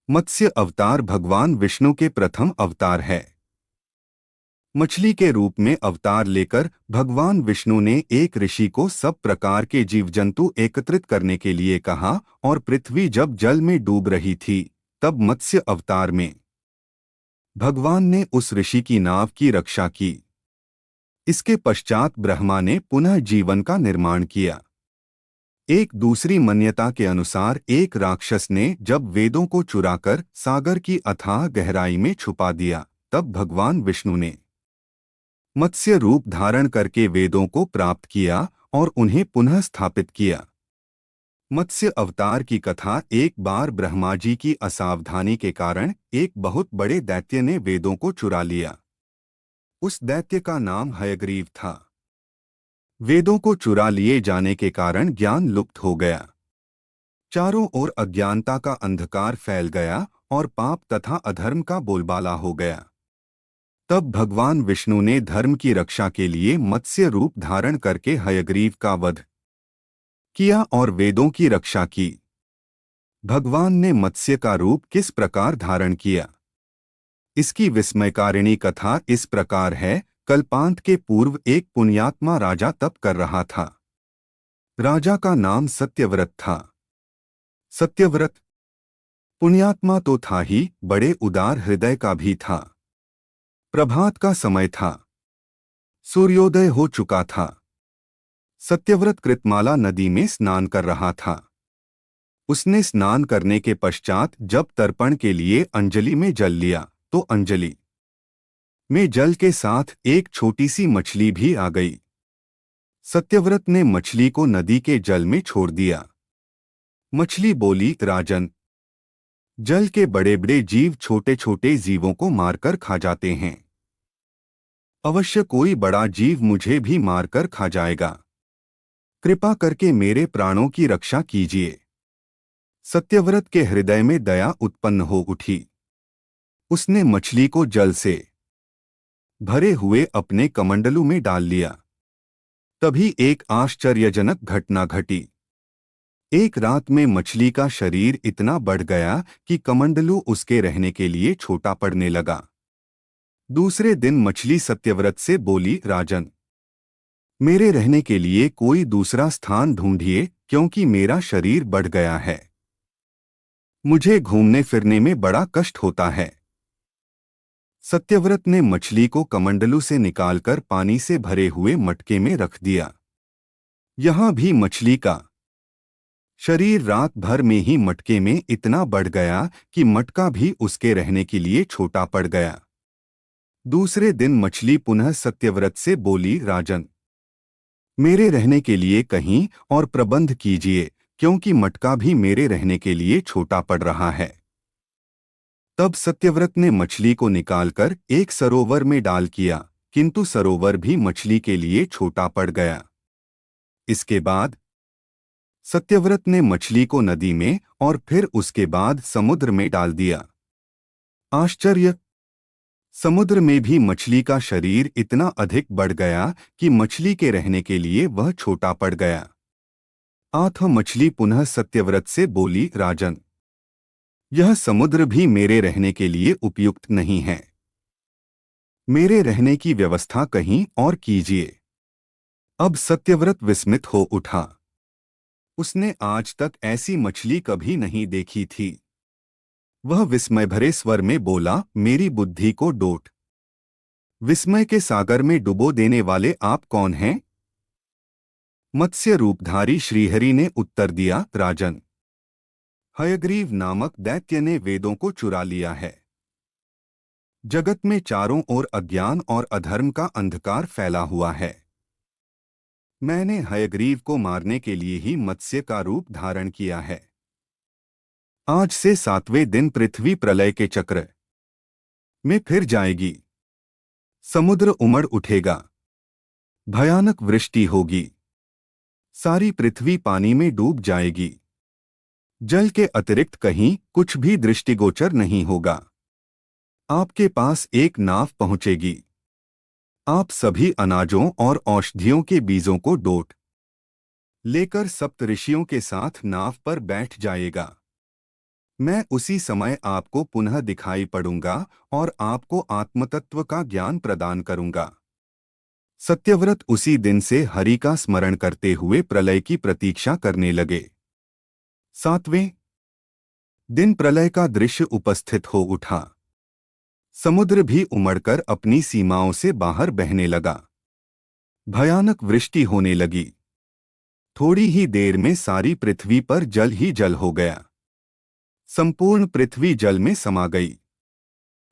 मत्स्य अवतार भगवान विष्णु के प्रथम अवतार है। मछली के रूप में अवतार लेकर भगवान विष्णु ने एक ऋषि को सब प्रकार के जीव जंतु एकत्रित करने के लिए कहा और पृथ्वी जब जल में डूब रही थी तब मत्स्य अवतार में भगवान ने उस ऋषि की नाव की रक्षा की। इसके पश्चात ब्रह्मा ने पुनः जीवन का निर्माण किया। एक दूसरी मान्यता के अनुसार एक राक्षस ने जब वेदों को चुराकर सागर की अथाह गहराई में छुपा दिया तब भगवान विष्णु ने मत्स्य रूप धारण करके वेदों को प्राप्त किया और उन्हें पुनः स्थापित किया। मत्स्य अवतार की कथा एक बार ब्रह्मा जी की असावधानी के कारण एक बहुत बड़े दैत्य ने वेदों को चुरा लिया। उस दैत्य का नाम हयग्रीव था। वेदों को चुरा लिए जाने के कारण ज्ञान लुप्त हो गया। चारों ओर अज्ञानता का अंधकार फैल गया और पाप तथा अधर्म का बोलबाला हो गया। तब भगवान विष्णु ने धर्म की रक्षा के लिए मत्स्य रूप धारण करके हयग्रीव का वध किया और वेदों की रक्षा की। भगवान ने मत्स्य का रूप किस प्रकार धारण किया, इसकी विस्मयकारिणी कथा इस प्रकार है। कल्पांत के पूर्व एक पुण्यात्मा राजा तप कर रहा था। राजा का नाम सत्यव्रत था। सत्यव्रत पुण्यात्मा तो था ही, बड़े उदार हृदय का भी था। प्रभात का समय था। सूर्योदय हो चुका था। सत्यव्रत कृतमाला नदी में स्नान कर रहा था। उसने स्नान करने के पश्चात जब तर्पण के लिए अंजलि में जल लिया तो अंजलि में जल के साथ एक छोटी सी मछली भी आ गई। सत्यव्रत ने मछली को नदी के जल में छोड़ दिया। मछली बोली, राजन, जल के बड़े बड़े जीव छोटे छोटे जीवों को मारकर खा जाते हैं। अवश्य कोई बड़ा जीव मुझे भी मारकर खा जाएगा। कृपा करके मेरे प्राणों की रक्षा कीजिए। सत्यव्रत के हृदय में दया उत्पन्न हो उठी। उसने मछली को जल से भरे हुए अपने कमंडलू में डाल लिया। तभी एक आश्चर्यजनक घटना घटी। एक रात में मछली का शरीर इतना बढ़ गया कि कमंडलू उसके रहने के लिए छोटा पड़ने लगा। दूसरे दिन मछली सत्यव्रत से बोली, राजन, मेरे रहने के लिए कोई दूसरा स्थान ढूंढिए, क्योंकि मेरा शरीर बढ़ गया है। मुझे घूमने फिरने में बड़ा कष्ट होता है। सत्यव्रत ने मछली को कमंडलू से निकालकर पानी से भरे हुए मटके में रख दिया। यहां भी मछली का शरीर रात भर में ही मटके में इतना बढ़ गया कि मटका भी उसके रहने के लिए छोटा पड़ गया। दूसरे दिन मछली पुनः सत्यव्रत से बोली, राजन, मेरे रहने के लिए कहीं और प्रबंध कीजिए, क्योंकि मटका भी मेरे रहने के लिए छोटा पड़ रहा है। तब सत्यव्रत ने मछली को निकालकर एक सरोवर में डाल किया, किंतु सरोवर भी मछली के लिए छोटा पड़ गया। इसके बाद सत्यव्रत ने मछली को नदी में और फिर उसके बाद समुद्र में डाल दिया। आश्चर्य! समुद्र में भी मछली का शरीर इतना अधिक बढ़ गया कि मछली के रहने के लिए वह छोटा पड़ गया। आठ मछली पुनः सत्यव्रत से बोली, राजन, यह समुद्र भी मेरे रहने के लिए उपयुक्त नहीं है। मेरे रहने की व्यवस्था कहीं और कीजिए। अब सत्यव्रत विस्मित हो उठा। उसने आज तक ऐसी मछली कभी नहीं देखी थी। वह विस्मय भरे स्वर में बोला, मेरी बुद्धि को डोट विस्मय के सागर में डुबो देने वाले आप कौन हैं? मत्स्य रूपधारी श्रीहरि ने उत्तर दिया, राजन, हयग्रीव नामक दैत्य ने वेदों को चुरा लिया है। जगत में चारों ओर अज्ञान और अधर्म का अंधकार फैला हुआ है। मैंने हयग्रीव को मारने के लिए ही मत्स्य का रूप धारण किया है। आज से 7वें दिन पृथ्वी प्रलय के चक्र में फिर जाएगी। समुद्र उमड़ उठेगा। भयानक वृष्टि होगी। सारी पृथ्वी पानी में डूब जाएगी। जल के अतिरिक्त कहीं कुछ भी दृष्टिगोचर नहीं होगा। आपके पास एक नाव पहुंचेगी। आप सभी अनाजों और औषधियों के बीजों को डोट लेकर सप्तऋषियों के साथ नाव पर बैठ जाएगा। मैं उसी समय आपको पुनः दिखाई पड़ूंगा और आपको आत्मतत्व का ज्ञान प्रदान करूंगा। सत्यव्रत उसी दिन से हरि का स्मरण करते हुए प्रलय की प्रतीक्षा करने लगे। 7वें दिन प्रलय का दृश्य उपस्थित हो उठा। समुद्र भी उमड़कर अपनी सीमाओं से बाहर बहने लगा। भयानक वृष्टि होने लगी। थोड़ी ही देर में सारी पृथ्वी पर जल ही जल हो गया। संपूर्ण पृथ्वी जल में समा गई।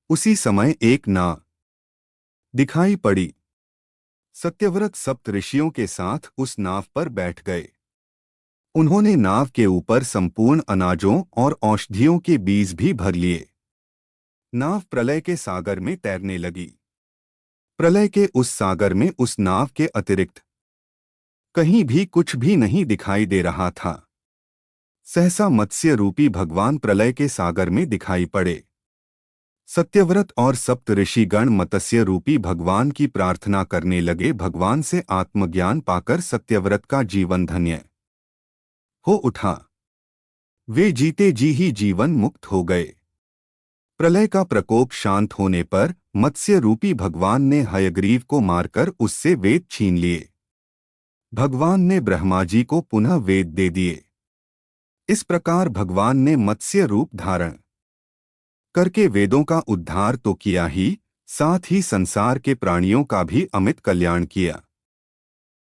उसी समय एक नाव दिखाई पड़ी। सत्यव्रत सप्त ऋषियों के साथ उस नाव पर बैठ गए। उन्होंने नाव के ऊपर संपूर्ण अनाजों और औषधियों के बीज भी भर लिए। नाव प्रलय के सागर में तैरने लगी। प्रलय के उस सागर में उस नाव के अतिरिक्त कहीं भी कुछ भी नहीं दिखाई दे रहा था। सहसा मत्स्य रूपी भगवान प्रलय के सागर में दिखाई पड़े। सत्यव्रत और सप्त ऋषिगण मत्स्य रूपी भगवान की प्रार्थना करने लगे। भगवान से आत्मज्ञान पाकर सत्यव्रत का जीवन धन्य हो उठा। वे जीते जी ही जीवन मुक्त हो गए। प्रलय का प्रकोप शांत होने पर मत्स्य रूपी भगवान ने हयग्रीव को मारकर उससे वेद छीन लिए। भगवान ने ब्रह्मा जी को पुनः वेद दे दिए। इस प्रकार भगवान ने मत्स्य रूप धारण करके वेदों का उद्धार तो किया ही, साथ ही संसार के प्राणियों का भी अमित कल्याण किया।